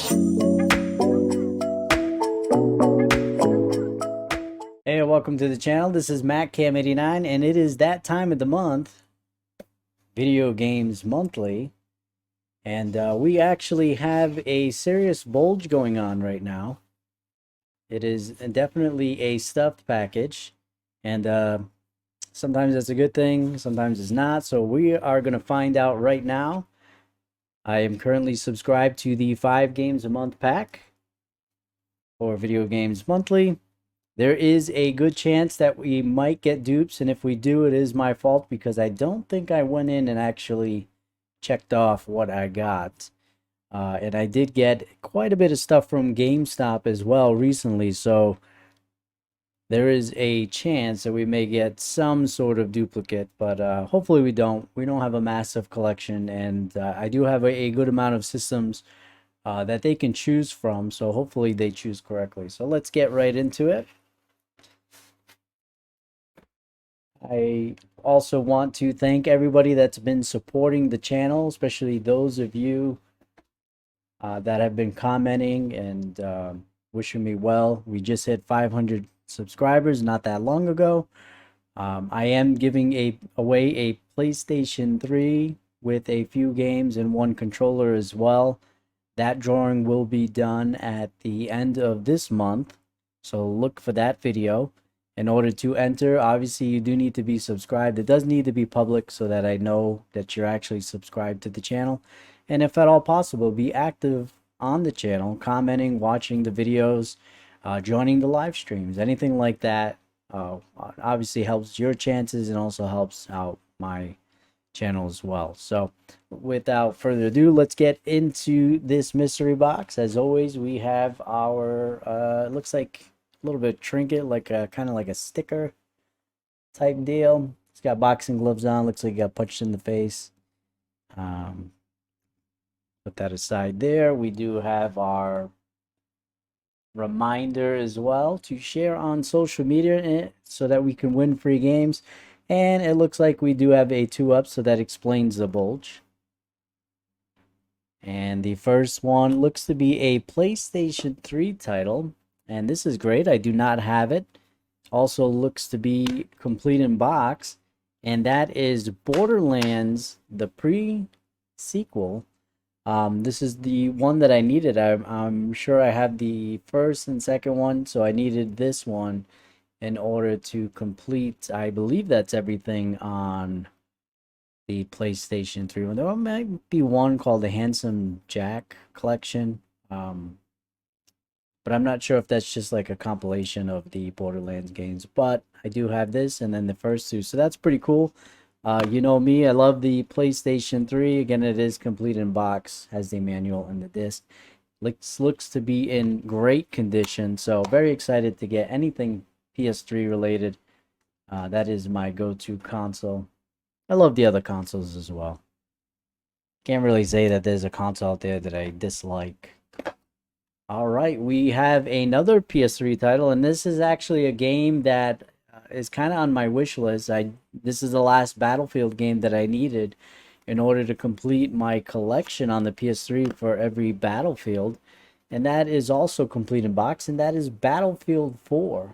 Hey, welcome to the channel. This is MacCam89, and it is that time of the month, Video Games Monthly, and we actually have a serious bulge going on right now. It is definitely a stuffed package, and sometimes that's a good thing, sometimes it's not, so we are going to find out right now. I am currently subscribed to the 5 games a month pack for Video Games Monthly. There is a good chance that we might get dupes, and if we do, it is my fault because I don't think I went in and actually checked off what I got. And I did get quite a bit of stuff from GameStop as well recently, so there is a chance that we may get some sort of duplicate, but hopefully we don't. We don't have a massive collection, and I do have a good amount of systems that they can choose from, so hopefully they choose correctly. So let's get right into it. I also want to thank everybody that's been supporting the channel, especially those of you that have been commenting and wishing me well. We just hit 500 subscribers not that long ago. I am giving away a PlayStation 3 with a few games and one controller as well. That drawing will be done at the end of this month, so look for that video. In order to enter, obviously you do need to be subscribed. It does need to be public so that I know that you're actually subscribed to the channel. And if at all possible, be active on the channel, commenting, watching the videos, joining the live streams, anything like that. Obviously helps your chances and also helps out my channel as well. So without further ado, let's get into this mystery box. As always, we have our looks like a little bit of trinket, like a kind of like a sticker type deal. It's got boxing gloves on. Looks like he got punched in the face. Put that aside there. We do have our reminder as well to share on social media so that we can win free games. And it looks like we do have a 2-up, so that explains the bulge. And the first one looks to be a PlayStation 3 title. And this is great. I do not have it. Also looks to be complete in box. And that is Borderlands, the pre-sequel. This is the one that I needed. I'm sure I have the first and second one, so I needed this one in order to complete. I believe that's everything on the PlayStation 3 one. There might be one called the Handsome Jack Collection. But I'm not sure if that's just like a compilation of the Borderlands games. But I do have this and then the first two. So that's pretty cool. You know me, I love the PlayStation 3. Again, it is complete in box, has the manual and the disc. Looks to be in great condition. So very excited to get anything PS3 related. That is my go-to console. I love the other consoles as well. Can't really say that there's a console out there that I dislike. All right, we have another PS3 title, and this is actually a game that is kind of on my wish list. This is the last Battlefield game that I needed in order to complete my collection on the PS3 for every Battlefield, and that is also complete in box, and that is Battlefield 4.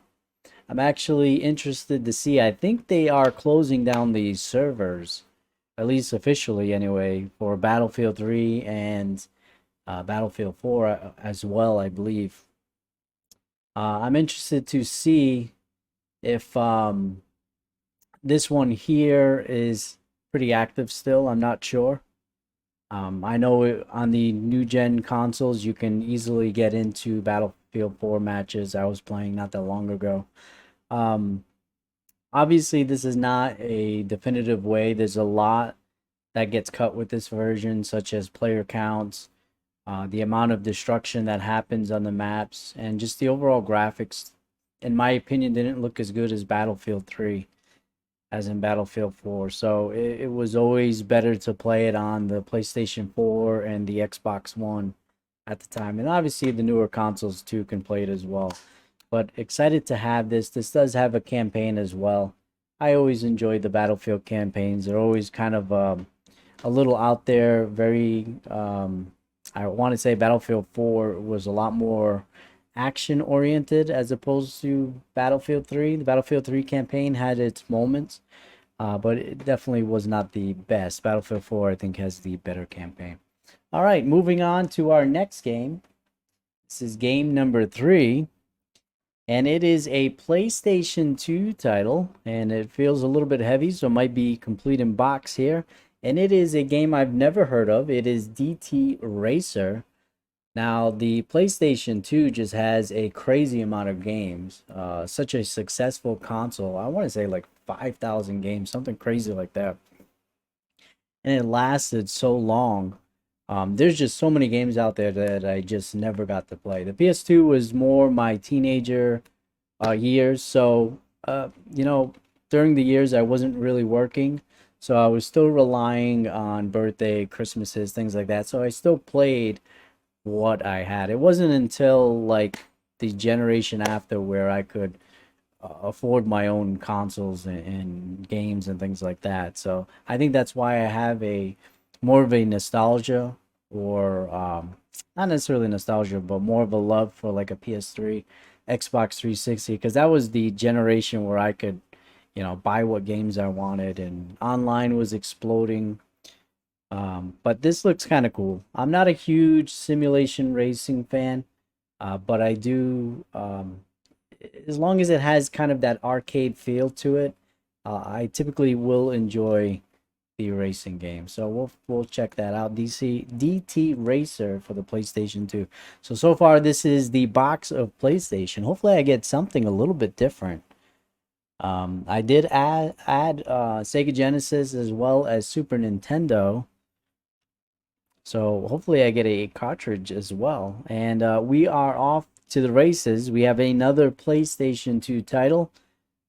I'm actually interested to see. I think they are closing down the servers, at least officially anyway, for Battlefield 3 and Battlefield 4 as well, I believe. I'm interested to see if this one here is pretty active still. I'm not sure. I know on the new gen consoles you can easily get into Battlefield 4 matches. I was playing not that long ago. Obviously, this is not a definitive way. There's a lot that gets cut with this version, such as player counts, the amount of destruction that happens on the maps, and just the overall graphics, in my opinion, didn't look as good as Battlefield 3, as in Battlefield 4. So it was always better to play it on the PlayStation 4 and the Xbox One at the time. And obviously the newer consoles too can play it as well. But excited to have this. This does have a campaign as well. I always enjoy the Battlefield campaigns. They're always kind of a little out there, very I want to say Battlefield 4 was a lot more action oriented as opposed to Battlefield 3. The Battlefield 3 campaign had its moments, but it definitely was not the best. Battlefield 4, I think, has the better campaign. All right, moving on to our next game. This is game number 3, and it is a PlayStation 2 title, and it feels a little bit heavy, so it might be complete in box here. And it is a game I've never heard of. It is DT Racer. Now, the PlayStation 2 just has a crazy amount of games. Such a successful console. I want to say like 5,000 games, something crazy like that. And it lasted so long. There's just so many games out there that I just never got to play. The PS2 was more my teenager years. So, during the years I wasn't really working. So I was still relying on birthday, Christmases, things like that. So I still played what I had. It wasn't until like the generation after where I could afford my own consoles and games and things like that. So I think that's why I have a more of a nostalgia or not necessarily nostalgia, but more of a love for like a PS3, Xbox 360, because that was the generation where I could, buy what games I wanted and online was exploding. But this looks kind of cool. I'm not a huge simulation racing fan, but I do, as long as it has kind of that arcade feel to it, I typically will enjoy the racing game. So we'll check that out. DT Racer for the PlayStation 2. So far this is the box of PlayStation. Hopefully I get something a little bit different. I did add Sega Genesis as well as Super Nintendo. So hopefully I get a cartridge as well. And we are off to the races. We have another PlayStation 2 title.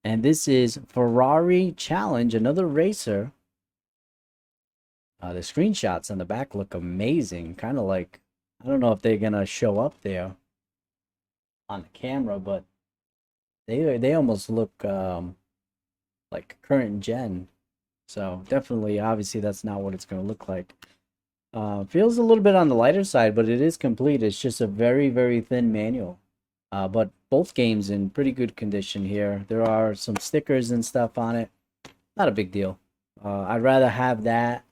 And this is Ferrari Challenge, another racer. The screenshots on the back look amazing. Kind of like, I don't know if they're going to show up there on the camera, but they almost look like current gen. So definitely, obviously, that's not what it's going to look like. Feels a little bit on the lighter side, but it is complete. It's just a very, very thin manual. But both games in pretty good condition here. There are some stickers and stuff on it. Not a big deal. I'd rather have that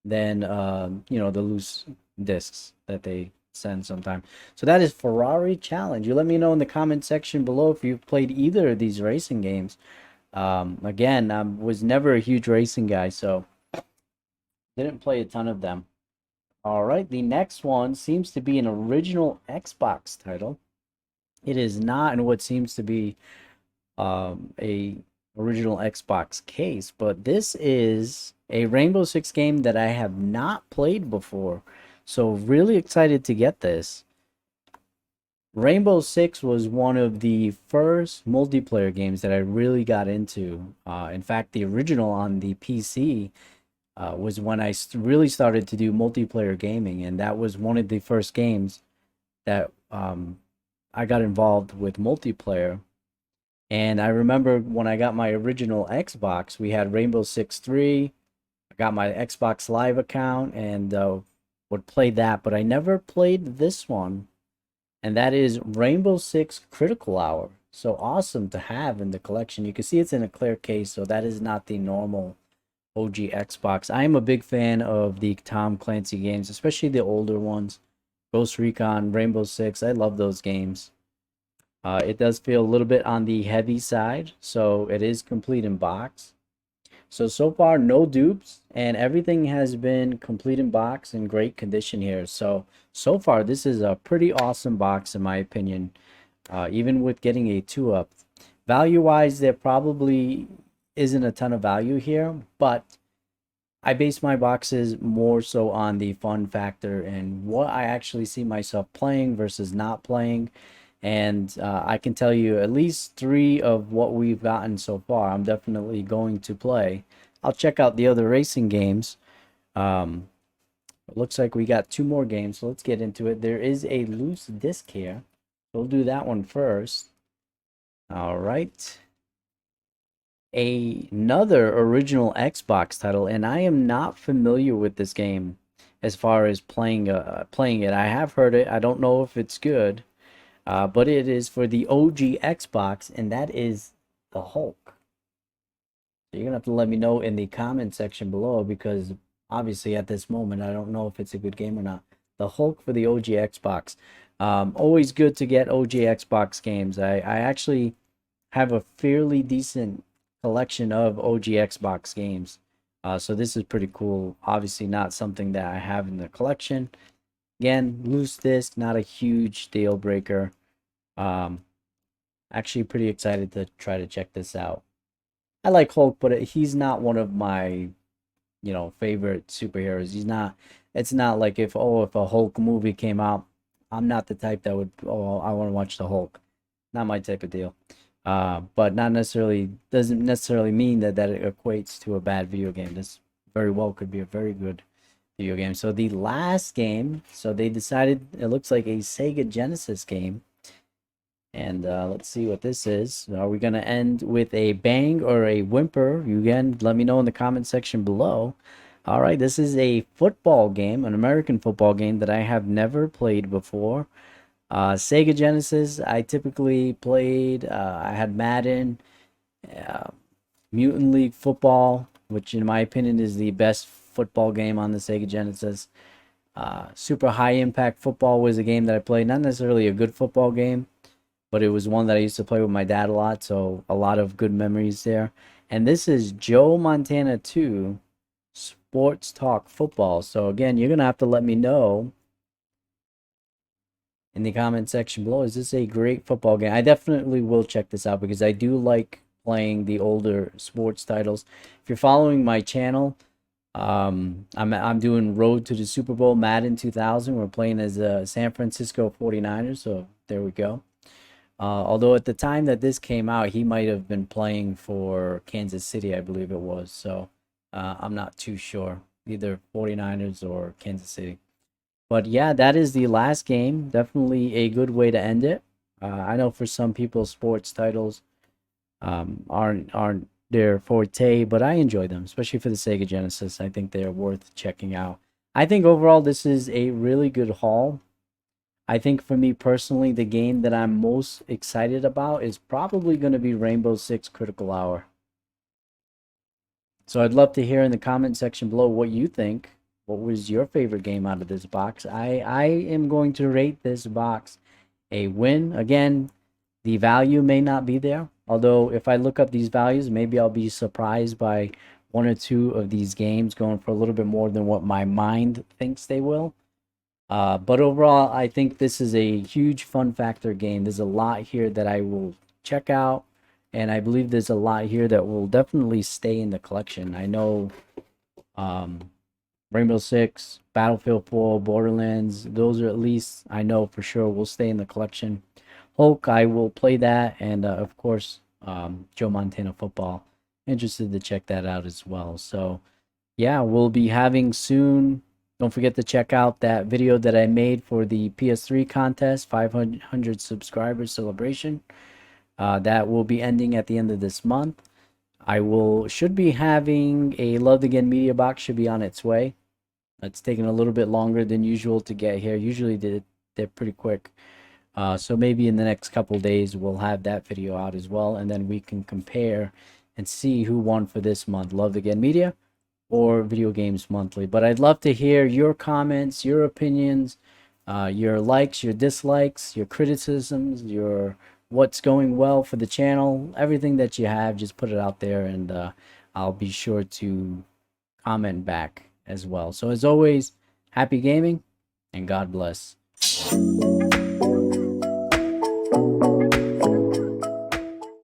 than the loose discs that they send sometime. So that is Ferrari Challenge. You let me know in the comment section below if you've played either of these racing games. Again, I was never a huge racing guy, so didn't play a ton of them. All right, the next one seems to be an original Xbox title. It is not in what seems to be a original Xbox case, but this is a Rainbow Six game that I have not played before. So really excited to get this. Rainbow Six was one of the first multiplayer games that I really got into. In fact, the original on the PC was when I really started to do multiplayer gaming, and that was one of the first games that I got involved with multiplayer. And I remember when I got my original Xbox, we had Rainbow Six 3. I got my Xbox Live account and would play that, but I never played this one, and that is Rainbow Six Critical Hour. So awesome to have in the collection. You can see it's in a clear case, so that is not the normal OG Xbox. I am a big fan of the Tom Clancy games, especially the older ones. Ghost Recon, Rainbow Six, I love those games. It does feel a little bit on the heavy side, so it is complete in box. So far, no dupes, and everything has been complete in box in great condition here. So far, this is a pretty awesome box, in my opinion, even with getting a 2-up. Value-wise, there probably isn't a ton of value here, but I base my boxes more so on the fun factor and what I actually see myself playing versus not playing. And I can tell you at least 3 of what we've gotten so far, I'm definitely going to play. I'll check out the other racing games. It looks like we got 2 more games, so let's get into it. There is a loose disc here. We'll do that one first. All right. Another original Xbox title, and I am not familiar with this game. as far as playing it. I have heard it. I don't know if it's good, but it is for the OG Xbox, and that is the Hulk. So you're gonna have to let me know in the comment section below, because obviously at this moment I don't know if it's a good game or not. The Hulk for the OG Xbox. Always good to get OG Xbox games. I actually have a fairly decent collection of OG Xbox games. So this is pretty cool. Obviously not something that I have in the collection. Again, loose disc, not a huge deal breaker. Um, Actually pretty excited to try to check this out. I like Hulk, but he's not one of my, favorite superheroes. He's not. It's not like if a Hulk movie came out, I'm not the type that would, I want to watch the Hulk. Not my type of deal. But not necessarily doesn't necessarily mean that it equates to a bad video game. This very well could be a very good video game. So the last game, so they decided it looks like a Sega Genesis game. And let's see what this is. Are we going to end with a bang or a whimper? You again, let me know in the comment section below. All right, this is a football game, an American football game that I have never played before. Sega Genesis, I typically played, I had Madden, uh, Mutant League Football, which in my opinion is the best football game on the Sega Genesis. Super High Impact Football was a game that I played, not necessarily a good football game, but it was one that I used to play with my dad a lot, so a lot of good memories there. And this is Joe Montana 2 Sports Talk Football. So again, you're going to have to let me know in the comment section below. Is this a great football game? I definitely will check this out because I do like playing the older sports titles. If you're following my channel, I'm doing Road to the Super Bowl Madden 2000. We're playing as San Francisco 49ers, so there we go. Although at the time that this came out, he might have been playing for Kansas City, I believe it was. So I'm not too sure, either 49ers or Kansas City. But yeah, that is the last game. Definitely a good way to end it. I know for some people, sports titles aren't their forte, but I enjoy them, especially for the Sega Genesis. I think they're worth checking out. I think overall this is a really good haul. I think for me personally, the game that I'm most excited about is probably going to be Rainbow Six Critical Hour. So I'd love to hear in the comment section below what you think. What was your favorite game out of this box? I am going to rate this box a win. Again, the value may not be there. Although if I look up these values, maybe I'll be surprised by one or two of these games going for a little bit more than what my mind thinks they will. But overall, I think this is a huge fun factor game. There's a lot here that I will check out, and I believe there's a lot here that will definitely stay in the collection. I know Rainbow Six, Battlefield 4, Borderlands, those are at least I know for sure will stay in the collection. Hulk, I will play that, and of course, Joe Montana Football. Interested to check that out as well. So, yeah, we'll be having soon. Don't forget to check out that video that I made for the PS3 contest, 500 subscribers celebration. That will be ending at the end of this month. Should be having a Love Again media box, should be on its way. It's taking a little bit longer than usual to get here. Usually they're pretty quick. So maybe in the next couple days we'll have that video out as well, and then we can compare and see who won for this month, Love Again Media or Video Games Monthly. But I'd love to hear your comments, your opinions, your likes, your dislikes, your criticisms, your what's going well for the channel, everything that you have. Just put it out there, and I'll be sure to comment back as well. So as always, happy gaming and God bless.